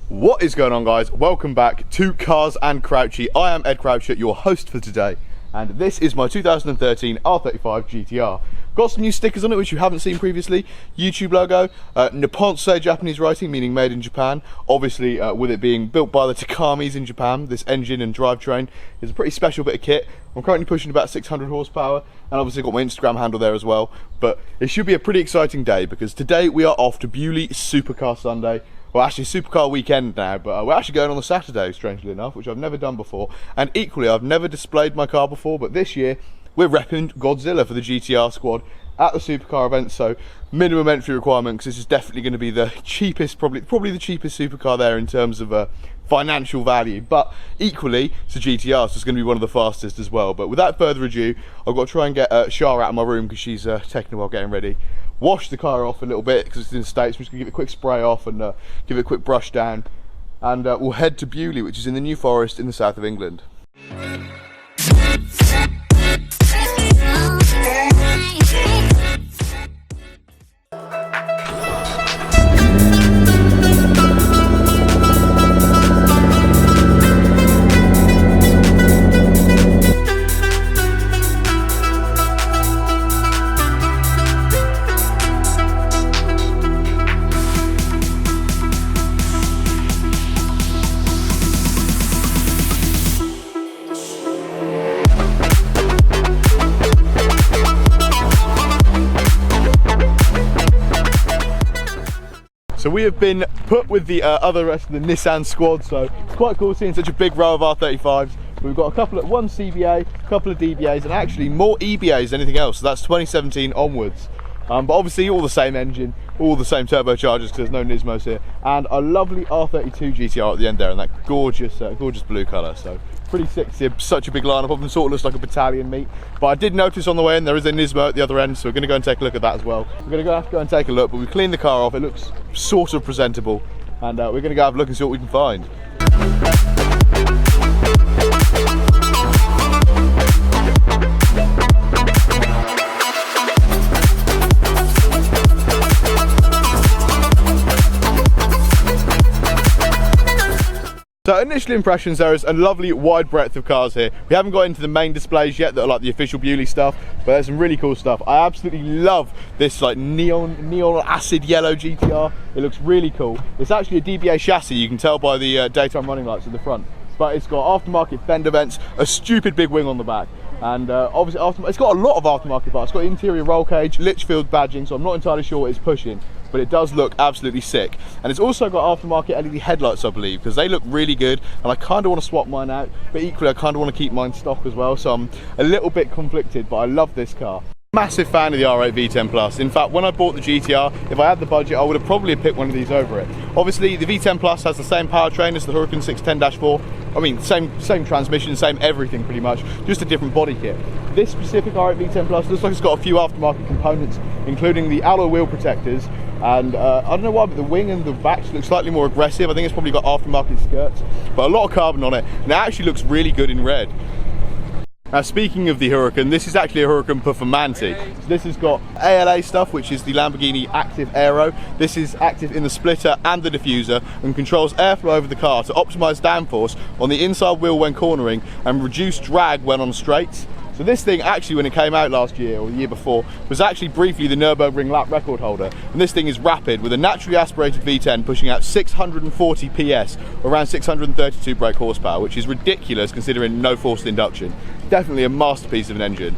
What is going on, guys? Welcome back to Cars and Crouchy. I am Ed Croucher, your host for today, and this is my 2013 R35 GTR. Got some new stickers on it which you haven't seen previously. YouTube logo, Nipponse Japanese writing, meaning made in Japan. Obviously, with it being built by the Takamis in Japan, this engine and drivetrain is a pretty special bit of kit. I'm currently pushing about 600 horsepower, and obviously got my Instagram handle there as well. But it should be a pretty exciting day, because today we are off to Beaulieu Supercar Sunday. Well, actually Supercar weekend now, but we're actually going on the Saturday, strangely enough, which I've never done before. And equally, I've never displayed my car before, but this year we're repping Godzilla for the GTR squad at the Supercar event, so minimum entry requirement, because this is definitely going to be the cheapest, probably the cheapest supercar there in terms of financial value. But equally, it's a GTR, so it's going to be one of the fastest as well. But without further ado, I've got to try and get Shara out of my room, because she's taking a while getting ready. Wash the car off a little bit because it's in the States. I'm just going to give it a quick spray off and give it a quick brush down, and we'll head to Beaulieu, which is in the New Forest in the south of England. So we have been put with the other rest of the Nissan squad, so it's quite cool seeing such a big row of R35s. We've got one CBA, a couple of DBAs, and actually more EBAs than anything else, so that's 2017 onwards. But obviously all the same engine, all the same turbochargers, because there's no Nismos here, and a lovely R32 GTR at the end there, in that gorgeous, gorgeous blue colour. So pretty sick to see such a big lineup of them. Sort of looks like a battalion meet. But I did notice on the way in there is a Nismo at the other end, so we're going to go and take a look at that as well. We're going to have to go and take a look, but we cleaned the car off. It looks sort of presentable, and we're going to go have a look and see what we can find. So initial impressions, there is a lovely wide breadth of cars here. We haven't got into the main displays yet that are like the official Beaulieu stuff, but there's some really cool stuff. I absolutely love this like neon acid yellow GTR. It looks really cool. It's actually a DBA chassis, you can tell by the daytime running lights at the front. But it's got aftermarket fender vents, a stupid big wing on the back, and obviously it's got a lot of aftermarket parts. It's got interior roll cage, Litchfield badging, so I'm not entirely sure what it's pushing, but it does look absolutely sick. And it's also got aftermarket LED headlights, I believe, because they look really good, and I kind of want to swap mine out, but equally I kind of want to keep mine stock as well, so I'm a little bit conflicted, but I love this car. Massive fan of the R8 V10 Plus. In fact, when I bought the GTR, if I had the budget, I would have probably picked one of these over it. Obviously, the V10 Plus has the same powertrain as the Huracan 610-4. I mean, same transmission, same everything pretty much, just a different body kit. This specific R8 V10 Plus looks like it's got a few aftermarket components, including the alloy wheel protectors, and I don't know why, but the wing and the back look slightly more aggressive. I think it's probably got aftermarket skirts, but a lot of carbon on it, and it actually looks really good in red. Now, speaking of the Huracan, this is actually a Huracan Performante. So this has got ALA stuff, which is the Lamborghini Active Aero. This is active in the splitter and the diffuser, and controls airflow over the car to optimise downforce on the inside wheel when cornering and reduce drag when on straights. So this thing actually, when it came out last year or the year before, was actually briefly the Nürburgring lap record holder. And this thing is rapid, with a naturally aspirated V10 pushing out 640 PS, or around 632 brake horsepower, which is ridiculous considering no forced induction. Definitely a masterpiece of an engine.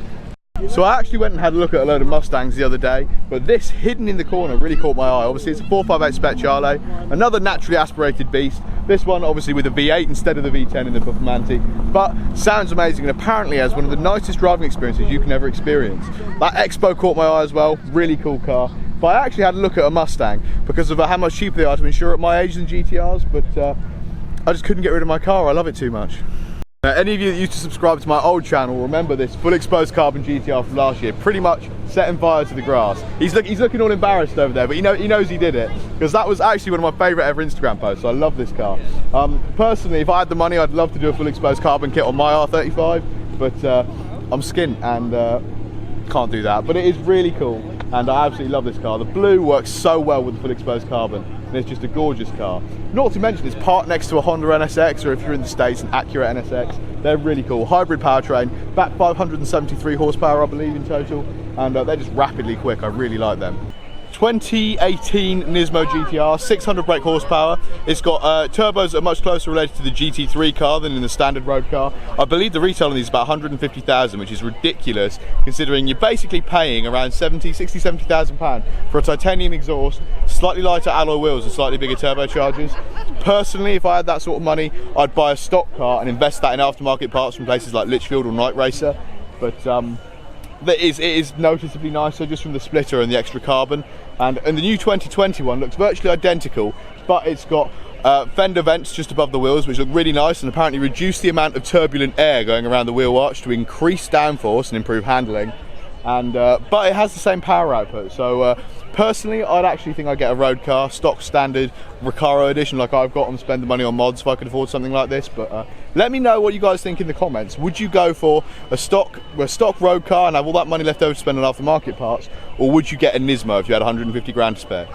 So I actually went and had a look at a load of Mustangs the other day, but this hidden in the corner really caught my eye. Obviously it's a 458 Speciale, another naturally aspirated beast. This one obviously with a V8 instead of the V10 in the Performante, but sounds amazing and apparently has one of the nicest driving experiences you can ever experience. That Expo caught my eye as well, really cool car. But I actually had a look at a Mustang because of how much cheaper they are to insure at my age than GTRs, but I just couldn't get rid of my car. I love it too much. Any of you that used to subscribe to my old channel remember this full exposed carbon GTR from last year, pretty much setting fire to the grass. He's looking all embarrassed over there, but he knows he did it, because that was actually one of my favourite ever Instagram posts. So I love this car. Personally, if I had the money, I'd love to do a full exposed carbon kit on my R35, but I'm skint and can't do that. But it is really cool, and I absolutely love this car. The blue works so well with the full exposed carbon. and it's just a gorgeous car. Not to mention it's parked next to a Honda NSX, or if you're in the States, an Acura NSX. They're really cool. Hybrid powertrain, back 573 horsepower I believe in total, and they're just rapidly quick. I really like them. 2018 Nismo GTR, 600 brake horsepower. It's got turbos that are much closer related to the GT3 car than in the standard road car. I believe the retail on these is about 150,000, which is ridiculous considering you're basically paying around 70,000 pounds for a titanium exhaust, slightly lighter alloy wheels and slightly bigger turbochargers. Personally, if I had that sort of money, I'd buy a stock car and invest that in aftermarket parts from places like Litchfield or Night Racer. But it is noticeably nicer just from the splitter and the extra carbon, and the new 2020 one looks virtually identical, but it's got fender vents just above the wheels which look really nice and apparently reduce the amount of turbulent air going around the wheel arch to increase downforce and improve handling. And but it has the same power output, so personally I'd actually think I'd get a road car, stock standard Recaro edition like I've got, and spend the money on mods if I could afford something like this. But let me know what you guys think in the comments. Would you go for a stock road car and have all that money left over to spend on aftermarket parts, or would you get a Nismo if you had 150 grand to spare?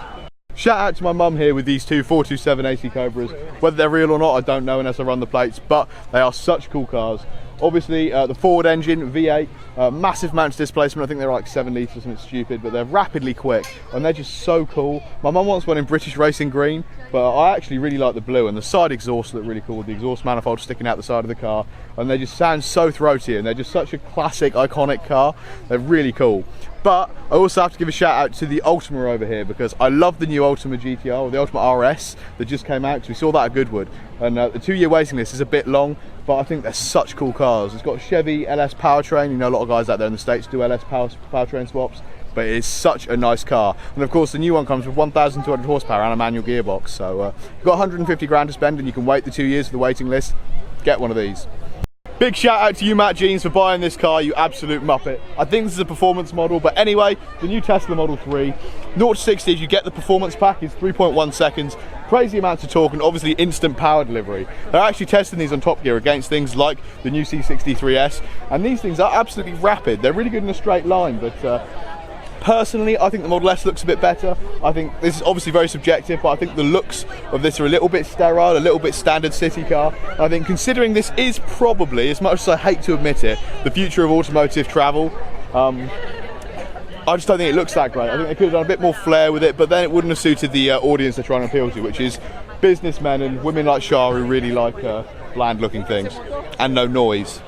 Shout out to my mum here with these two 427 AC Cobras. Whether they're real or not I don't know unless I run the plates, but they are such cool cars. Obviously the forward engine V8, massive amounts of displacement. I think they're like 7 litres, something stupid, but they're rapidly quick and they're just so cool. My mum wants one in British Racing Green, but I actually really like the blue, and the side exhausts look really cool, the exhaust manifold sticking out the side of the car, and they just sound so throaty and they're just such a classic iconic car. They're really cool. But I also have to give a shout out to the Ultima over here, because I love the new Ultima GTR, or the Ultima RS that just came out, because we saw that at Goodwood, and the 2-year waiting list is a bit long, but I think they're such cool cars. It's got a Chevy LS powertrain. You know, a lot of guys out there in the States do LS powertrain swaps, but it is such a nice car. And of course the new one comes with 1,200 horsepower and a manual gearbox, so you've got 150 grand to spend and you can wait the 2 years for the waiting list. Get one of these. Big shout out to you, Matt Jeans, for buying this car, you absolute muppet. I think this is a performance model, but anyway, the new Tesla Model 3, 0 to 60, you get the performance pack, it's 3.1 seconds, crazy amounts of torque and obviously instant power delivery. They're actually testing these on Top Gear against things like the new C63S, and these things are absolutely rapid. They're really good in a straight line, but personally, I think the Model S looks a bit better. I think this is obviously very subjective, but I think the looks of this are a little bit sterile, a little bit standard city car. I think considering this is probably, as much as I hate to admit it, the future of automotive travel, I just don't think it looks that great. I think they could have done a bit more flair with it, but then it wouldn't have suited the audience they're trying to appeal to, which is businessmen and women like Shah who really like bland looking things and no noise.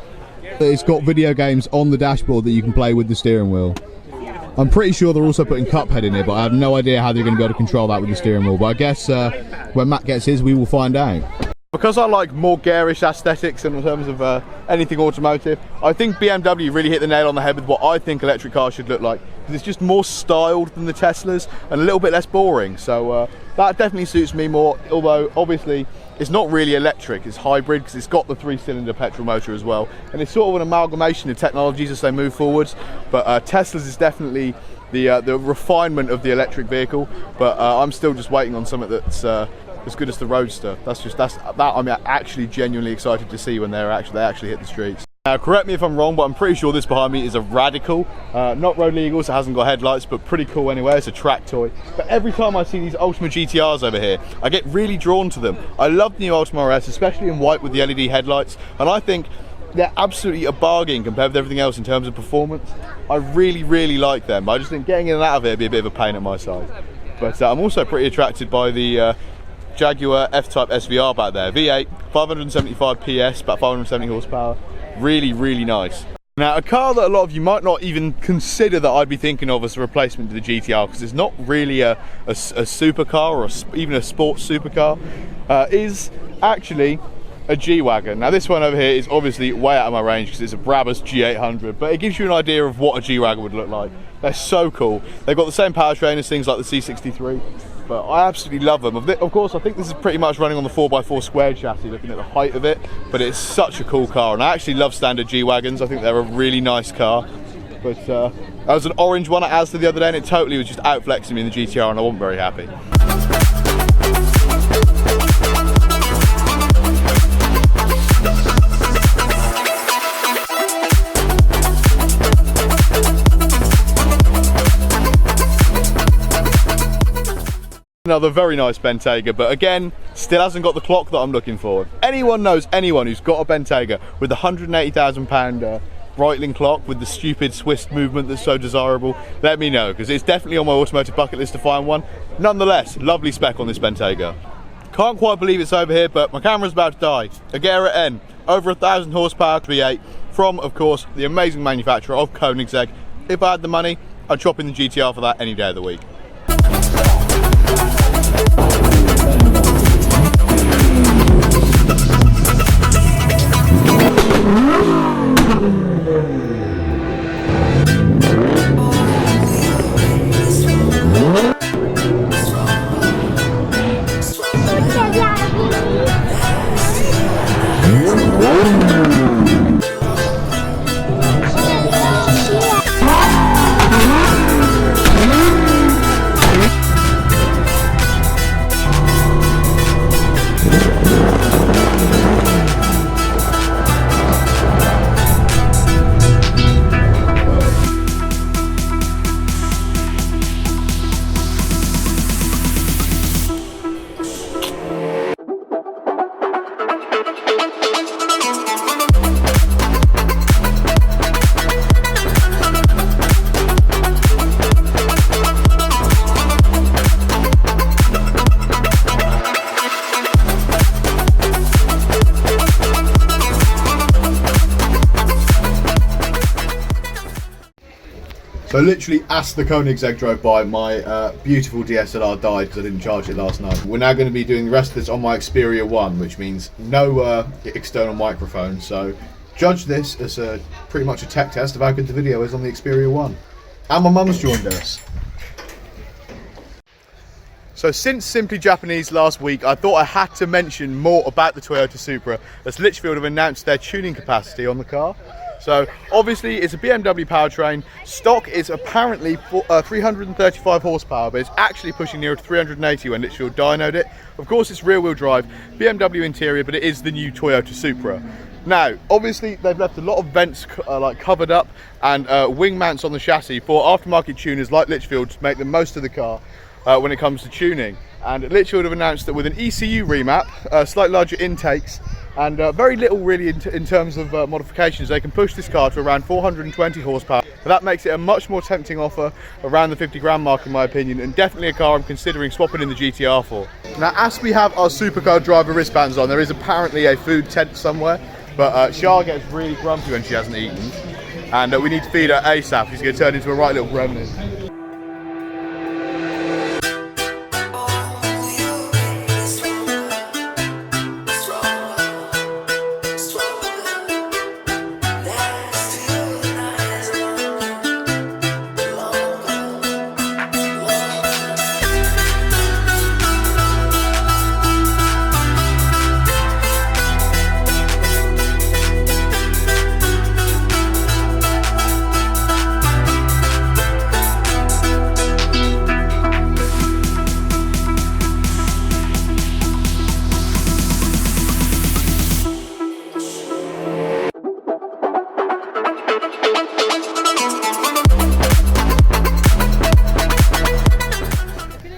It's got video games on the dashboard that you can play with the steering wheel. I'm pretty sure they're also putting Cuphead in here, but I have no idea how they're going to be able to control that with the steering wheel. But I guess when Matt gets his, we will find out. Because I like more garish aesthetics in terms of anything automotive, I think BMW really hit the nail on the head with what I think electric cars should look like. Because it's just more styled than the Teslas and a little bit less boring. So that definitely suits me more, although obviously it's not really electric, it's hybrid because it's got the 3-cylinder petrol motor as well. And it's sort of an amalgamation of technologies as they move forwards. But Teslas is definitely the refinement of the electric vehicle. But I'm still just waiting on something that's as good as the Roadster. That I'm actually genuinely excited to see when they actually hit the streets. Now, correct me if I'm wrong, but I'm pretty sure this behind me is a Radical. Not road legal, so it hasn't got headlights, but pretty cool anyway. It's a track toy. But every time I see these Ultima GTRs over here, I get really drawn to them. I love the new Ultima RS, especially in white with the LED headlights, and I think they're absolutely a bargain compared with everything else in terms of performance. I really, really like them. I just think getting in and out of it would be a bit of a pain at my side. But I'm also pretty attracted by the Jaguar F-Type SVR back there. V8, 575 PS, about 570 horsepower. Really, really nice. Now, a car that a lot of you might not even consider that I'd be thinking of as a replacement to the GTR, because it's not really a supercar or even a sports supercar, is actually a G-Wagon. Now, this one over here is obviously way out of my range because it's a Brabus G800, but it gives you an idea of what a G-Wagon would look like. They're so cool. They've got the same powertrain as things like the C63. But I absolutely love them. Of course, I think this is pretty much running on the 4x4 squared chassis, looking at the height of it, but it's such a cool car, and I actually love standard G-Wagons. I think they're a really nice car. But there was an orange one at Asda the other day, and it totally was just outflexing me in the GTR, and I wasn't very happy. another very nice Bentayga, but again, still hasn't got the clock that I'm looking for. If anyone knows anyone who's got a Bentayga with the £180,000 Breitling clock with the stupid Swiss movement that's so desirable, let me know, because it's definitely on my automotive bucket list to find one. Nonetheless, lovely spec on this Bentayga. Can't quite believe it's over here, but my camera's about to die. Agera N, over 1,000 horsepower V8 from, of course, the amazing manufacturer of Koenigsegg. If I had the money, I'd chop in the GTR for that any day of the week. So literally as the Koenigsegg drove by, my beautiful DSLR died because I didn't charge it last night. We're now going to be doing the rest of this on my Xperia 1, which means no external microphone. So judge this as pretty much a tech test of how good the video is on the Xperia 1. And my mum's joined us. So since Simply Japanese last week, I thought I had to mention more about the Toyota Supra, as Litchfield have announced their tuning capacity on the car. So obviously it's a BMW powertrain. Stock is apparently 335 horsepower, but it's actually pushing nearer to 380 when Litchfield dynoed it. Of course it's rear wheel drive, BMW interior, but it is the new Toyota Supra. Now, obviously they've left a lot of vents like covered up and wing mounts on the chassis for aftermarket tuners like Litchfield to make the most of the car when it comes to tuning. And Litchfield have announced that with an ECU remap, slightly larger intakes, and very little really in terms of modifications, they can push this car to around 420 horsepower. But that makes it a much more tempting offer around the 50 grand mark in my opinion, and definitely a car I'm considering swapping in the GTR for. Now as we have our supercar driver wristbands on, there is apparently a food tent somewhere, but Shah gets really grumpy when she hasn't eaten, and we need to feed her ASAP. She's going to turn into a right little gremlin.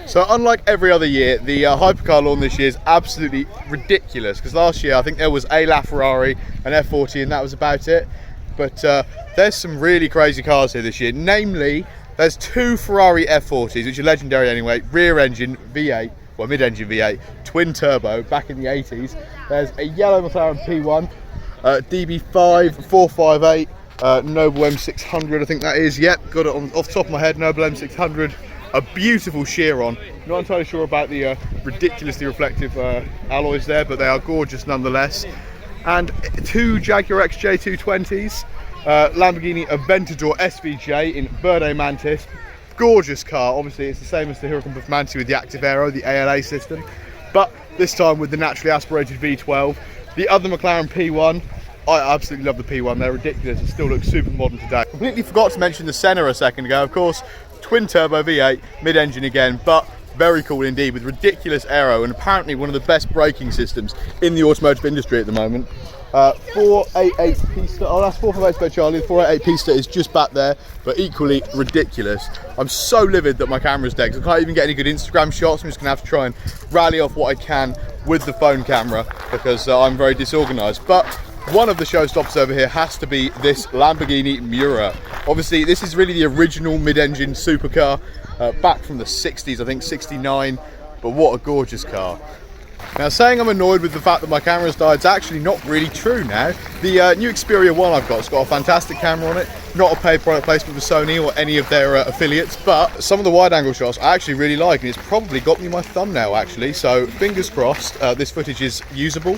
So unlike every other year, the hypercar lawn this year is absolutely ridiculous, because last year I think there was a LaFerrari, an F40, and that was about it. But there's some really crazy cars here this year. Namely, there's two Ferrari F40s, which are legendary anyway, rear engine V8, well mid-engine V8, twin turbo, back in the 80s. There's a yellow McLaren P1, DB5 458, Noble M600 I think that is, yep, got it off the top of my head, Noble M600. A beautiful Chiron. Not entirely sure about the ridiculously reflective alloys there, but they are gorgeous nonetheless. And two Jaguar XJ220s, Lamborghini Aventador SVJ in Verde Mantis. Gorgeous car. Obviously it's the same as the Huracan Buffmanti with the Active Aero, the ALA system, but this time with the naturally aspirated V12. The other McLaren P1, I absolutely love the P1. They're ridiculous. It still looks super modern today. Completely forgot to mention the Senna a second ago. Of course, twin turbo V8, mid-engine again, but Very cool indeed, with ridiculous aero and apparently one of the best braking systems in the automotive industry at the moment. 488 Pista, oh that's 458 Spare Charlie, the 488 Pista is just back there, but equally ridiculous. I'm so livid that my camera's dead, because I can't even get any good Instagram shots. I'm just gonna have to try and rally off what I can with the phone camera, because I'm very disorganized. But one of the showstoppers over here has to be this Lamborghini Miura. Obviously, this is really the original mid-engine supercar, back from the 60s, I think 69, but what a gorgeous car. Now, saying I'm annoyed with the fact that my camera's died is actually not really true now. The new Xperia 1 I've got, it's got a fantastic camera on it, not a paid product placement for Sony or any of their affiliates, but some of the wide angle shots I actually really like, and it's probably got me my thumbnail actually, so fingers crossed this footage is usable.